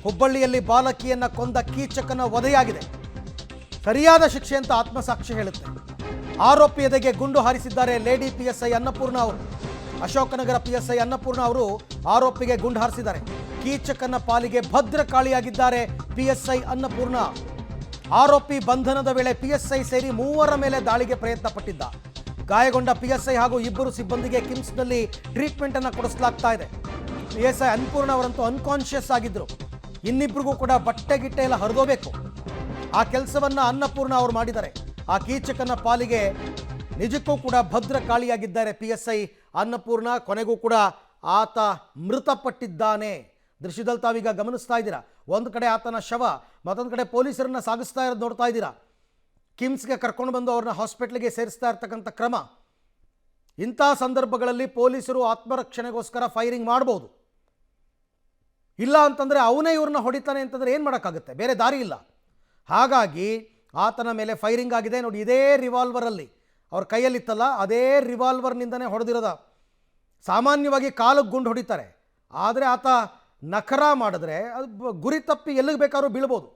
ಹುಬ್ಬಳ್ಳಿಯಲ್ಲಿ ಬಾಲಕಿಯನ್ನ ಕೊಂದ ಕೀಚಕನ ವಧೆಯಾಗಿದೆ. ಸರಿಯಾದ ಶಿಕ್ಷೆ ಅಂತ ಆತ್ಮಸಾಕ್ಷಿ ಹೇಳುತ್ತೆ. ಆರೋಪಿ ಎದೆಗೆ ಗುಂಡು ಹಾರಿಸಿದ್ದಾರೆ ಲೇಡಿ ಪಿಎಸ್ಐ ಅನ್ನಪೂರ್ಣ ಅವರು. ಅಶೋಕನಗರ ಪಿಎಸ್ಐ ಅನ್ನಪೂರ್ಣ ಅವರು ಆರೋಪಿಗೆ ಗುಂಡು ಹಾರಿಸಿದ್ದಾರೆ. ಕೀಚಕನ ಪಾಲಿಗೆ ಭದ್ರಕಾಳಿಯಾಗಿದ್ದಾರೆ ಪಿಎಸ್ಐ ಅನ್ನಪೂರ್ಣ. ಆರೋಪಿ ಬಂಧನದ ವೇಳೆ ಪಿಎಸ್ಐ ಸೇರಿ 3 ಮೇಲೆ ದಾಳಿಗೆ ಪ್ರಯತ್ನ ಪಟ್ಟಿದ್ದ. ಗಾಯಗೊಂಡ ಪಿಎಸ್ಐ ಹಾಗೂ 2 ಸಿಬ್ಬಂದಿಗೆ ಕಿಮ್ಸ್ನಲ್ಲಿ ಟ್ರೀಟ್ಮೆಂಟ್ ಅನ್ನು ಕೊಡಿಸಲಾಗ್ತಾ ಇದೆ. ಪಿಎಸ್ಐ ಅನ್ನಪೂರ್ಣ ಅವರಂತೂ ಅನ್ಕಾನ್ಷಿಯಸ್ ಆಗಿದ್ರು. ಇನ್ನಿಬ್ಬರಿಗೂ ಕೂಡ ಬಟ್ಟೆ ಗಿಟ್ಟೆ ಎಲ್ಲ ಹರಿದೋಬೇಕು. ಆ ಕೆಲಸವನ್ನ ಅನ್ನಪೂರ್ಣ ಅವರು ಮಾಡಿದ್ದಾರೆ. ಆ ಕೀಚಕನ ಪಾಲಿಗೆ ನಿಜಕ್ಕೂ ಕೂಡ ಭದ್ರಕಾಳಿಯಾಗಿದ್ದಾರೆ ಪಿಎಸ್ಐ ಅನ್ನಪೂರ್ಣ. ಕೊನೆಗೂ ಕೂಡ ಆತ ಮೃತಪಟ್ಟಿದ್ದಾನೆ. ದೃಶ್ಯದಲ್ಲಿ ತಾವೀಗ ಗಮನಿಸ್ತಾ ಇದ್ದೀರಾ. ಒಂದು ಕಡೆ ಆತನ ಶವ, ಮತ್ತೊಂದು ಕಡೆ ಪೊಲೀಸರನ್ನ ಸಾಗಿಸ್ತಾ ಇರೋದು ನೋಡ್ತಾ ಇದ್ದೀರಾ. ಕಿಮ್ಸ್ಗೆ ಕರ್ಕೊಂಡು ಬಂದು ಅವ್ರನ್ನ ಹಾಸ್ಪಿಟ್ಲಿಗೆ ಸೇರಿಸ್ತಾ ಇರ್ತಕ್ಕಂಥ ಕ್ರಮ. ಇಂಥ ಸಂದರ್ಭಗಳಲ್ಲಿ ಪೊಲೀಸರು ಆತ್ಮರಕ್ಷಣೆಗೋಸ್ಕರ ಫೈರಿಂಗ್ ಮಾಡ್ಬೋದು. ಇಲ್ಲ ಅಂತಂದರೆ ಅವನೇ ಇವ್ರನ್ನ ಹೊಡಿತಾನೆ ಅಂತಂದರೆ ಏನು ಮಾಡೋಕ್ಕಾಗುತ್ತೆ? ಬೇರೆ ದಾರಿ ಇಲ್ಲ. ಹಾಗಾಗಿ ಆತನ ಮೇಲೆ ಫೈರಿಂಗ್ ಆಗಿದೆ. ನೋಡಿ, ಇದೇ ರಿವಾಲ್ವರಲ್ಲಿ ಅವ್ರ ಕೈಯಲ್ಲಿತ್ತಲ್ಲ, ಅದೇ ರಿವಾಲ್ವರ್ನಿಂದನೇ ಹೊಡೆದಿರೋದ. ಸಾಮಾನ್ಯವಾಗಿ ಕಾಲಿಗೆ ಗುಂಡು ಹೊಡಿತಾರೆ, ಆದರೆ ಆತ ನಖರ ಮಾಡಿದ್ರೆ ಅದು ಗುರಿ ತಪ್ಪಿ ಎಲ್ಲಿಗೆ ಬೇಕಾದ್ರೂ ಬೀಳ್ಬೋದು.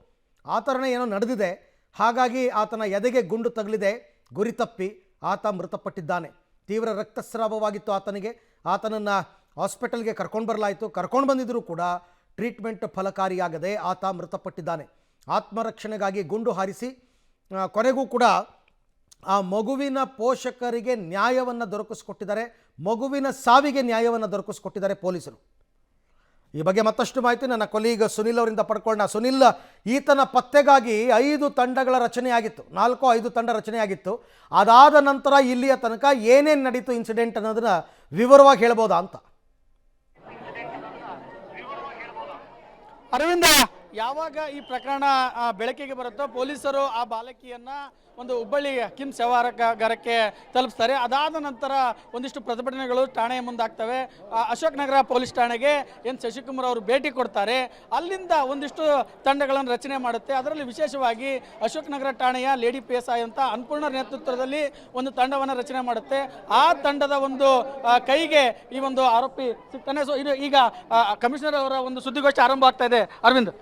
ಆ ಥರನೇ ಏನೋ ನಡೆದಿದೆ. ಹಾಗಾಗಿ ಆತನ ಎದೆಗೆ ಗುಂಡು ತಗಲಿದೆ. ಗುರಿ ತಪ್ಪಿ ಆತ ಮೃತಪಟ್ಟಿದ್ದಾನೆ. ತೀವ್ರ ರಕ್ತಸ್ರಾವವಾಗಿತ್ತು ಆತನಿಗೆ. ಆತನನ್ನು ಹಾಸ್ಪಿಟಲ್ಗೆ ಕರ್ಕೊಂಡು ಬರಲಾಯಿತು. ಕರ್ಕೊಂಡು ಬಂದಿದ್ದರೂ ಕೂಡ ಟ್ರೀಟ್ಮೆಂಟ್ ಫಲಕಾರಿಯಾಗದೆ ಆತ ಮೃತಪಟ್ಟಿದ್ದಾನೆ. ಆತ್ಮರಕ್ಷಣೆಗಾಗಿ ಗುಂಡು ಹಾರಿಸಿ ಕೊನೆಗೂ ಕೂಡ ಆ ಮಗುವಿನ ಪೋಷಕರಿಗೆ ನ್ಯಾಯವನ್ನು ದೊರಕಿಸ್ಕೊಟ್ಟಿದ್ದಾರೆ. ಮಗುವಿನ ಸಾವಿಗೆ ನ್ಯಾಯವನ್ನು ದೊರಕಿಸ್ಕೊಟ್ಟಿದ್ದಾರೆ ಪೊಲೀಸರು. ಈ ಬಗ್ಗೆ ಮತ್ತಷ್ಟು ಮಾಹಿತಿ ನನ್ನ ಕೊಲೀಗ್ ಸುನಿಲ್ ಅವರಿಂದ ಪಡ್ಕೊಳ್ಳೋಣ. ಸುನಿಲ್, ಈತನ ಪತ್ತೆಗಾಗಿ 5 ತಂಡಗಳ ರಚನೆಯಾಗಿತ್ತು. 4-5 ತಂಡ ರಚನೆಯಾಗಿತ್ತು. ಅದಾದ ನಂತರ ಇಲ್ಲಿಯ ತನಕ ಏನೇನು ನಡೀತು ಇನ್ಸಿಡೆಂಟ್ ಅನ್ನೋದನ್ನ ವಿವರವಾಗಿ ಹೇಳ್ಬೋದಾ ಅಂತ? ಅರವಿಂದ, ಯಾವಾಗ ಈ ಪ್ರಕರಣ ಬೆಳಕಿಗೆ ಬರುತ್ತೋ ಪೊಲೀಸರು ಆ ಬಾಲಕಿಯನ್ನ ಒಂದು ಹುಬ್ಬಳ್ಳಿ ಕಿಮ್ಸ್ ಶವಾಗಾರಕ್ಕೆ ತಲುಪಿಸ್ತಾರೆ. ಅದಾದ ನಂತರ ಒಂದಿಷ್ಟು ಪ್ರತಿಭಟನೆಗಳು ಠಾಣೆಯ ಮುಂದಾಗ್ತವೆ. ಅಶೋಕ್ ನಗರ ಪೊಲೀಸ್ ಠಾಣೆಗೆ ಎನ್ ಶಶಿಕುಮಾರ್ ಅವರು ಭೇಟಿ ಕೊಡ್ತಾರೆ. ಅಲ್ಲಿಂದ ಒಂದಿಷ್ಟು ತಂಡಗಳನ್ನು ರಚನೆ ಮಾಡುತ್ತೆ. ಅದರಲ್ಲಿ ವಿಶೇಷವಾಗಿ ಅಶೋಕ್ ನಗರ ಠಾಣೆಯ ಲೇಡಿ PSI ಅಂತ ಅನ್ನಪೂರ್ಣ ನೇತೃತ್ವದಲ್ಲಿ ಒಂದು ತಂಡವನ್ನು ರಚನೆ ಮಾಡುತ್ತೆ. ಆ ತಂಡದ ಒಂದು ಕೈಗೆ ಈ ಒಂದು ಆರೋಪಿ ಸಿಗ್ತಾನೆ. ಸೊ ಇದು ಈಗ ಕಮಿಷನರ್ ಅವರ ಒಂದು ಸುದ್ದಿಗೋಷ್ಠಿ ಆರಂಭ ಆಗ್ತಾ ಇದೆ. ಅರವಿಂದ್.